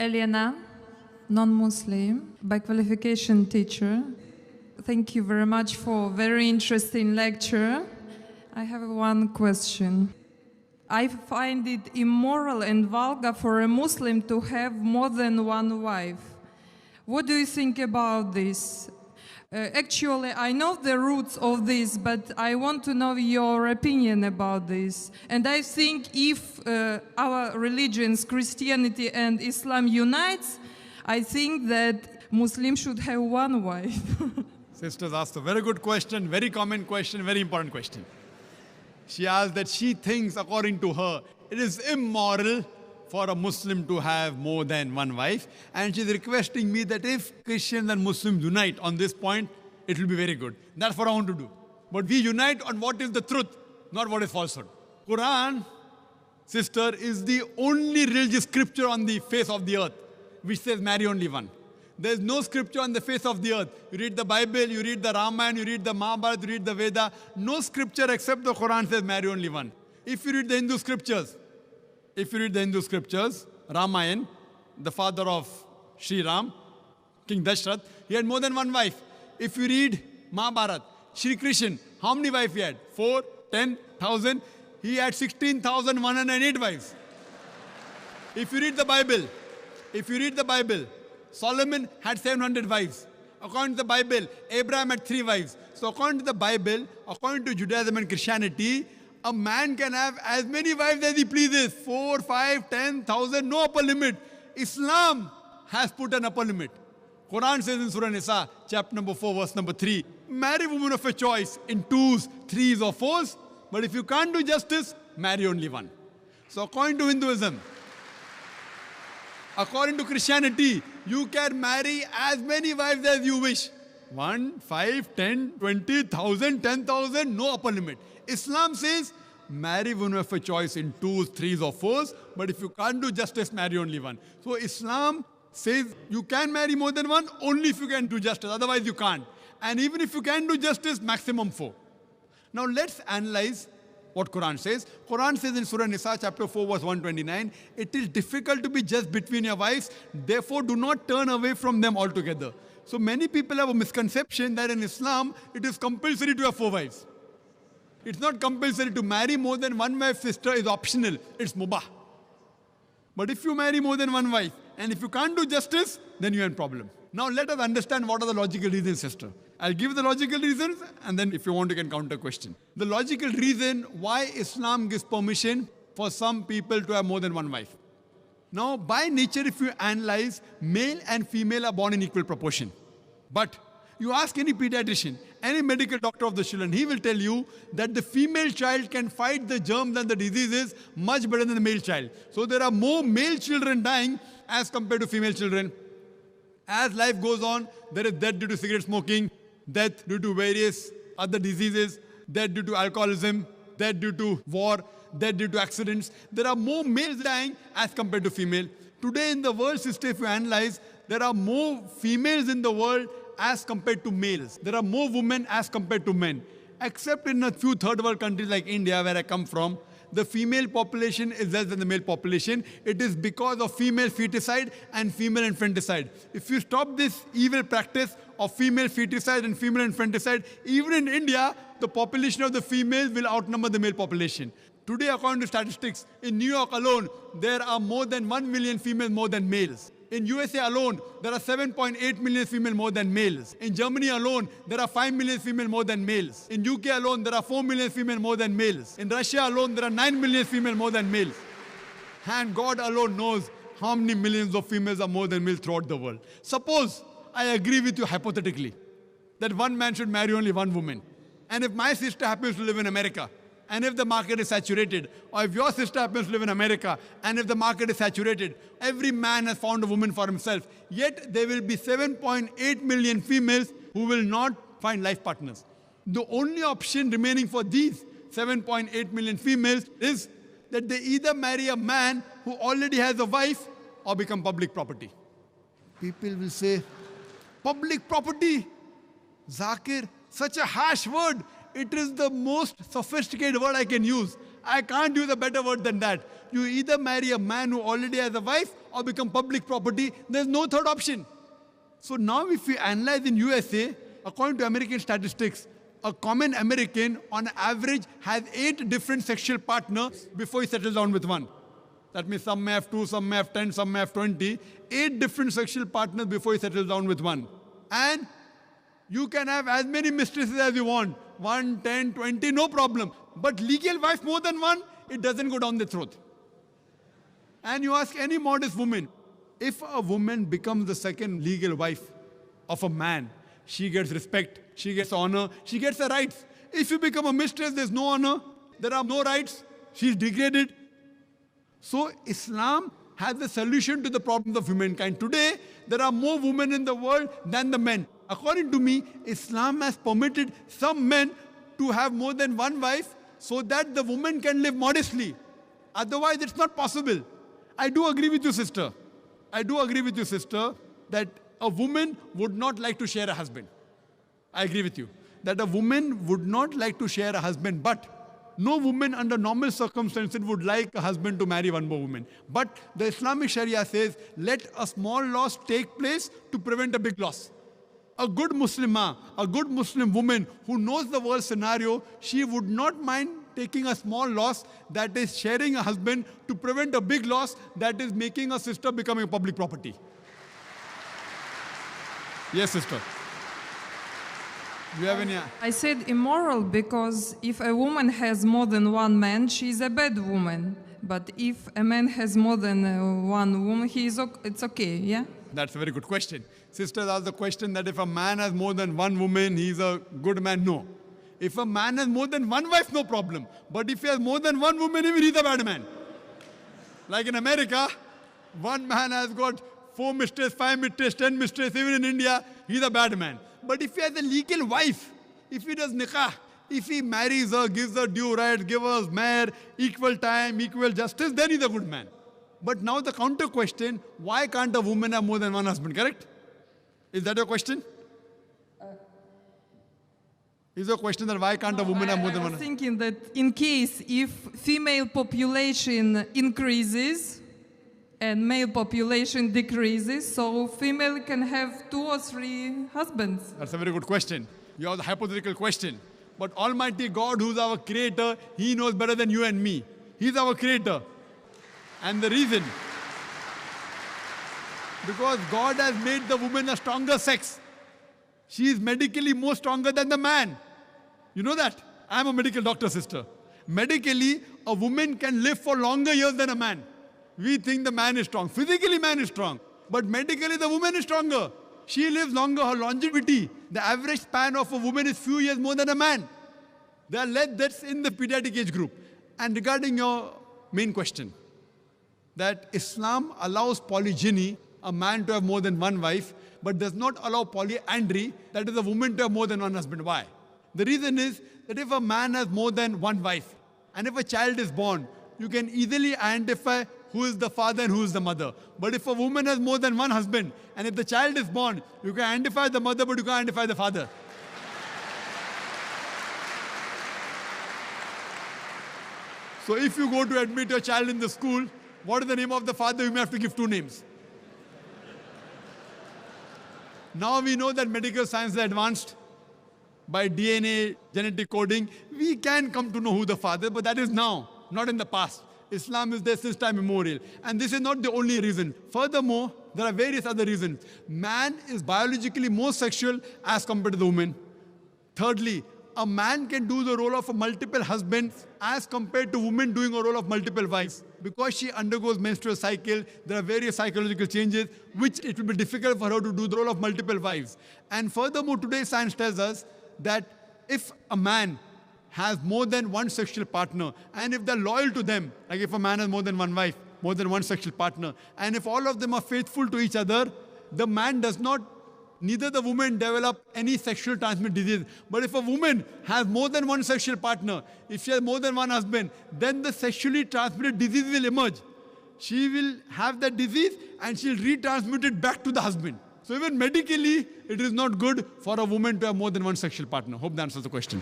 Elena, non-Muslim, by qualification teacher. Thank you very much for a very interesting lecture. I have one question. I find it immoral and vulgar for a Muslim to have more than one wife. What do you think about this? Actually, I know the roots of this, but I want to know your opinion about this. And I think if our religions, Christianity and Islam unites, I think that Muslims should have one wife. Sisters asked a very good question, very common question, very important question. She asked that she thinks, according to her, it is immoral for a Muslim to have more than one wife. And she's requesting me that if Christians and Muslims unite on this point, it will be very good. That's what I want to do. But we unite on what is the truth, not what is falsehood. Quran, sister, is the only religious scripture on the face of the earth which says marry only one. There is no scripture on the face of the earth. You read the Bible, you read the Ramayana, you read the Mahabharata, you read the Veda. No scripture except the Quran says marry only one. If you read the Hindu scriptures, Ramayana, the father of Sri Ram, King Dashrath, he had more than one wife. If you read Mahabharata, Sri Krishna, how many wives he had? 4, 10,000. He had 16,108 wives. If you read the Bible, Solomon had 700 wives. According to the Bible, Abraham had 3 wives. So according to the Bible, according to Judaism and Christianity, a man can have as many wives as he pleases. 4, 5, 10,000, no upper limit. Islam has put an upper limit. Quran says in Surah Nisa, chapter number 4, verse number 3, marry women of your choice in 2s, 3s or 4s. But if you can't do justice, marry only one. So according to Hinduism, according to Christianity, you can marry as many wives as you wish. 1, 5, 10, 20,000, 10,000, no upper limit. Islam says, marry women of your choice in 2s, 3s or 4s, but if you can't do justice, marry only one. So Islam says you can marry more than one only if you can do justice, otherwise you can't. And even if you can do justice, maximum 4. Now let's analyze what Quran says. Quran says in Surah Nisa, chapter 4, verse 129, it is difficult to be just between your wives, therefore do not turn away from them altogether. So many people have a misconception that in Islam, it is compulsory to have 4 wives. It's not compulsory to marry more than one wife, sister, is optional. It's mubah. But if you marry more than one wife, and if you can't do justice, then you have a problem. Now let us understand what are the logical reasons, sister. I'll give the logical reasons, and then if you want, you can counter question. The logical reason why Islam gives permission for some people to have more than one wife. Now, by nature, if you analyze, male and female are born in equal proportion. But you ask any pediatrician, any medical doctor of the children, he will tell you that the female child can fight the germs and the diseases much better than the male child. So there are more male children dying as compared to female children. As life goes on, there is death due to cigarette smoking, death due to various other diseases, death due to alcoholism, death due to war, death due to accidents. There are more males dying as compared to female. Today in the world system, if you analyze, there are more females in the world as compared to males. There are more women as compared to men. Except in a few third world countries like India, where I come from, the female population is less than the male population. It is because of female feticide and female infanticide. If you stop this evil practice of female feticide and female infanticide, even in India, the population of the females will outnumber the male population. Today, according to statistics, in New York alone, there are more than 1 million females more than males. In USA alone, there are 7.8 million females more than males. In Germany alone, there are 5 million females more than males. In UK alone, there are 4 million females more than males. In Russia alone, there are 9 million females more than males. And God alone knows how many millions of females are more than males throughout the world. Suppose I agree with you hypothetically that one man should marry only one woman. And if my sister happens to live in America, and if the market is saturated, or if your sister happens to live in America, and if the market is saturated, every man has found a woman for himself. Yet there will be 7.8 million females who will not find life partners. The only option remaining for these 7.8 million females is that they either marry a man who already has a wife or become public property. People will say, public property? Zakir, such a harsh word. It is the most sophisticated word I can use. I can't use a better word than that. You either marry a man who already has a wife or become public property. There's no third option. So now if we analyze in USA, according to American statistics, a common American on average has 8 different sexual partners before he settles down with one. That means some may have 2, some may have 10, some may have 20. 8 different sexual partners before he settles down with one. And you can have as many mistresses as you want. 1, 10, 20, no problem. But legal wife more than one, it doesn't go down the throat. And you ask any modest woman, if a woman becomes the second legal wife of a man, she gets respect, she gets honor, she gets her rights. If you become a mistress, there's no honor, there are no rights, she's degraded. So Islam has the solution to the problems of humankind. Today, there are more women in the world than the men. According to me, Islam has permitted some men to have more than one wife so that the woman can live modestly. Otherwise, it's not possible. I do agree with you, sister. I do agree with you, sister, that a woman would not like to share a husband. I agree with you. That a woman would not like to share a husband, but no woman under normal circumstances would like a husband to marry one more woman. But the Islamic Sharia says, let a small loss take place to prevent a big loss. A good Muslimah, a good Muslim woman who knows the world scenario, she would not mind taking a small loss, that is sharing a husband, to prevent a big loss, that is making a sister becoming a public property. Yes, sister. Do you have any? I said immoral because if a woman has more than one man, she is a bad woman. But if a man has more than one woman, it's okay, yeah? That's a very good question. Sisters asked the question that if a man has more than one woman, he's a good man. No. If a man has more than one wife, no problem. But if he has more than one woman, even he's a bad man. Like in America, one man has got 4 mistresses, 5 mistresses, 10 mistresses. Even in India, he's a bad man. But if he has a legal wife, if he does nikah, if he marries her, gives her due rights, gives her mahr, equal time, equal justice, then he's a good man. But now the counter question, why can't a woman have more than one husband, correct? Is that your question? Is your question that why can't a woman have more than one? I was thinking that in case if female population increases and male population decreases, so female can have 2 or 3 husbands. That's a very good question. You have the hypothetical question. But Almighty God, who's our creator, He knows better than you and me. He's our creator. And the reason, because God has made the woman a stronger sex. She is medically more stronger than the man. You know that? I'm a medical doctor, sister. Medically, a woman can live for longer years than a man. We think the man is strong. Physically, man is strong. But medically, the woman is stronger. She lives longer. Her longevity, the average span of a woman is few years more than a man. There are less deaths in the pediatric age group. And regarding your main question, that Islam allows polygyny, a man to have more than one wife, but does not allow polyandry, that is a woman to have more than one husband. Why? The reason is that if a man has more than one wife, and if a child is born, you can easily identify who is the father and who is the mother. But if a woman has more than one husband, and if the child is born, you can identify the mother, but you can't identify the father. So if you go to admit your child in the school, what is the name of the father? You may have to give 2 names. Now we know that medical science is advanced. By DNA, genetic coding, we can come to know who the father is, but that is now, not in the past. Islam is there since time immemorial. And this is not the only reason. Furthermore, there are various other reasons. Man is biologically more sexual as compared to the woman. Thirdly, a man can do the role of a multiple husband as compared to women doing a role of multiple wives. Because she undergoes menstrual cycle, there are various psychological changes, which it will be difficult for her to do the role of multiple wives. And furthermore, today science tells us that if a man has more than one sexual partner, and if they're loyal to them, like if a man has more than one wife, more than one sexual partner, and if all of them are faithful to each other, the man does not, neither the woman develop any sexual transmitted disease. But if a woman has more than one sexual partner, if she has more than one husband, then the sexually transmitted disease will emerge. She will have that disease and she'll retransmit it back to the husband. So even medically, it is not good for a woman to have more than one sexual partner. Hope that answers the question.